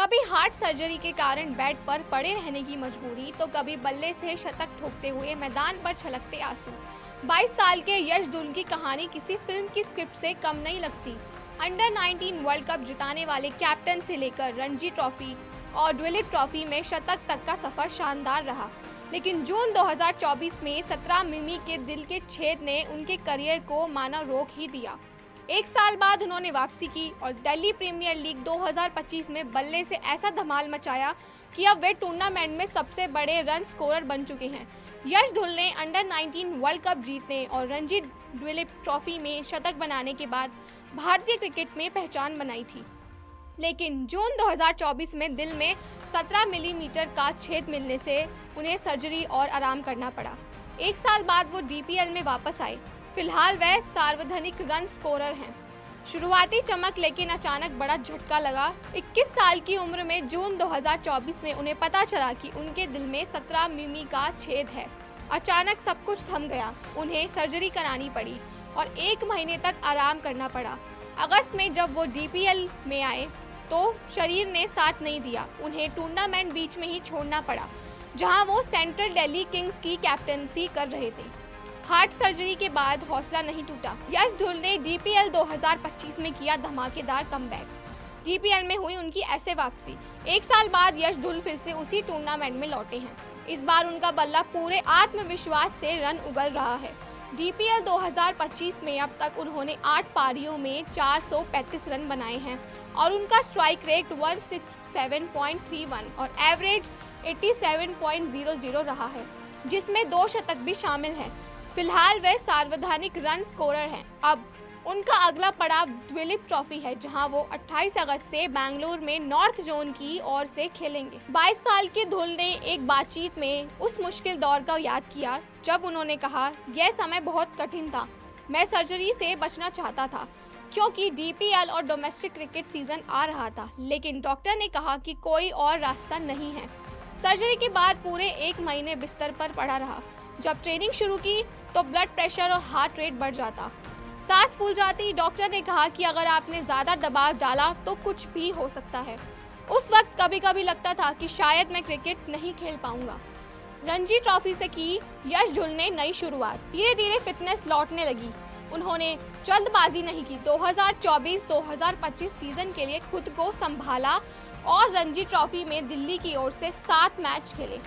कभी heart surgery के कारण बेड पर पड़े रहने की मजबूरी, तो कभी बल्ले से शतक ठोकते हुए मैदान पर छलकते आंसू। 22 साल के यश धुल की कहानी किसी फिल्म की स्क्रिप्ट से कम नहीं लगती। अंडर 19 वर्ल्ड कप जिताने वाले कैप्टन से लेकर रणजी ट्रॉफी और ड्यूलिप ट्रॉफी में शतक तक का सफर शानदार रहा, लेकिन जून 2024 में 17 मिमी के दिल के छेद ने उनके करियर को मानो रोक ही दिया। एक साल बाद उन्होंने वापसी की और दिल्ली प्रीमियर लीग 2025 में बल्ले से ऐसा धमाल मचाया कि अब वे टूर्नामेंट में सबसे बड़े रन स्कोरर बन चुके हैं। यश धुल ने अंडर 19 वर्ल्ड कप जीतने और रणजी ड्यूलिप ट्रॉफी में शतक बनाने के बाद भारतीय क्रिकेट में पहचान बनाई थी, लेकिन जून 2024 में दिल में 17 मिलीमीटर का छेद मिलने से उन्हें सर्जरी और आराम करना पड़ा। एक साल बाद वो डीपीएल में वापस आए। फिलहाल वह सार्वजनिक रन स्कोरर हैं। शुरुआती चमक, लेकिन अचानक बड़ा झटका लगा। 21 साल की उम्र में जून 2024 में उन्हें पता चला कि उनके दिल में 17 मिमी का छेद है। अचानक सब कुछ थम गया। उन्हें सर्जरी करानी पड़ी और 1 महीने तक आराम करना पड़ा। अगस्त में जब वो डीपीएल में आए तो शरीर ने साथ नहीं दिया। उन्हें टूर्नामेंट बीच में ही छोड़ना पड़ा, जहां वो सेंट्रल दिल्ली किंग्स की कैप्टनसी कर रहे थे। हार्ट सर्जरी के बाद हौसला नहीं टूटा। यश धुल ने डीपीएल 2025 में किया धमाकेदार कमबैक। डीपीएल में हुई उनकी ऐसे वापसी। एक साल बाद यश धुल फिर से उसी टूर्नामेंट में लौटे हैं। इस बार उनका बल्ला पूरे आत्मविश्वास से रन उगल रहा है। डीपीएल 2025 में अब तक उन्होंने 8 पारियों में 435 रन बनाए हैं और उनका स्ट्राइक रेट 167.31 और एवरेज 87.00 रहा है, जिसमें 2 शतक भी शामिल हैं। फिलहाल वे सार्वजनिक रन स्कोरर हैं। अब उनका अगला पड़ाव ड्यूलिप ट्रॉफी है, जहां वो 28 अगस्त से बेंगलुरु में नॉर्थ जोन की ओर से खेलेंगे। 22 साल के धुल ने एक बातचीत में उस मुश्किल दौर का याद किया जब उन्होंने कहा, यह समय बहुत कठिन था। मैं सर्जरी से बचना चाहता था क्योंकि डीपीएल और डोमेस्टिक क्रिकेट सीजन आ रहा था, लेकिन डॉक्टर ने कहा कि कोई और रास्ता नहीं है। सर्जरी के बाद पूरे 1 महीने बिस्तर पर पड़ा रहा। जब ट्रेनिंग शुरू की तो ब्लड प्रेशर और हार्ट रेट बढ़ जाता, सांस फूल जाती। डॉक्टर ने कहा कि अगर आपने ज़्यादा दबाव डाला तो कुछ भी हो सकता है। उस वक्त कभी कभी लगता था कि शायद मैं क्रिकेट नहीं खेल पाऊंगा। रणजी ट्रॉफी से की यश धुल ने नई शुरुआत। धीरे धीरे फिटनेस लौटने लगी। उन्होंने जल्दबाजी नहीं की। 2024-2025 सीजन के लिए खुद को संभाला और रणजी ट्रॉफी में दिल्ली की ओर से 7 मैच खेले।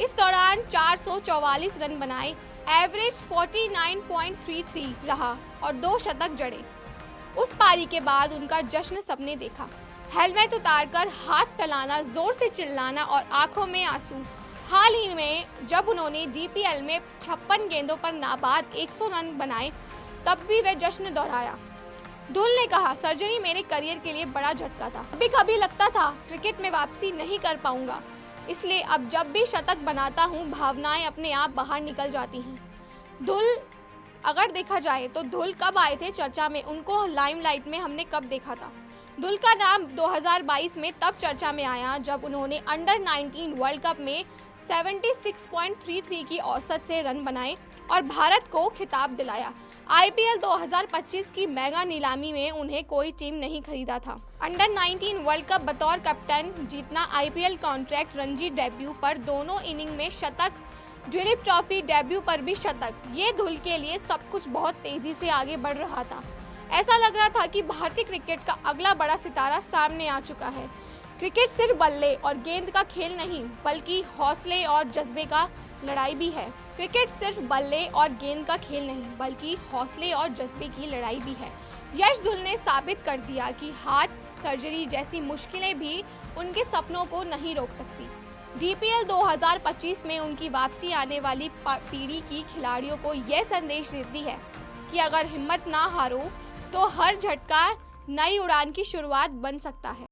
इस दौरान 444 रन बनाए, एवरेज 49.33 रहा और 2 शतक जड़े। उस पारी के बाद उनका जश्न सबने देखा। हेलमेट उतारकर हाथ फैलाना, जोर से चिल्लाना और आंखों में आंसू। हाल ही में जब उन्होंने डीपीएल में 56 गेंदों पर नाबाद 100 रन बनाए, तब भी वे जश्न दोहराया। धुल ने कहा, सर्जरी मेरे करियर के लिए बड़ा झटका था। कभी कभी लगता था क्रिकेट में वापसी नहीं कर पाऊंगा, इसलिए अब जब भी शतक बनाता हूं, भावनाएं अपने आप बाहर निकल जाती हैं। धुल अगर देखा जाए तो धुल कब आए थे चर्चा में, उनको लाइमलाइट में हमने कब देखा था? धुल का नाम 2022 में तब चर्चा में आया जब उन्होंने अंडर 19 वर्ल्ड कप में 76.33 की औसत से रन बनाए और भारत को खिताब दिलाया। आईपीएल 2025 की मेगा नीलामी में उन्हें कोई टीम नहीं खरीदा था। अंडर 19 वर्ल्ड कप बतौर कैप्टन जीतना, आईपीएल कॉन्ट्रैक्ट, रणजी डेब्यू पर दोनों इनिंग में शतक, ड्यूलिप ट्रॉफी डेब्यू पर भी शतक। ये धुल के लिए सब कुछ बहुत तेजी से आगे बढ़ रहा था। ऐसा लग रहा था कि भारतीय क्रिकेट का अगला बड़ा सितारा सामने आ चुका है। क्रिकेट सिर्फ बल्ले और गेंद का खेल नहीं, बल्कि हौसले और जज्बे का लड़ाई भी है। क्रिकेट सिर्फ बल्ले और गेंद का खेल नहीं, बल्कि हौसले और जज्बे की लड़ाई भी है। यश धुल ने साबित कर दिया कि हार्ट सर्जरी जैसी मुश्किलें भी उनके सपनों को नहीं रोक सकती। डीपीएल 2025 में उनकी वापसी आने वाली पीढ़ी की खिलाड़ियों को यह संदेश देती है कि अगर हिम्मत ना हारो तो हर झटका नई उड़ान की शुरुआत बन सकता है।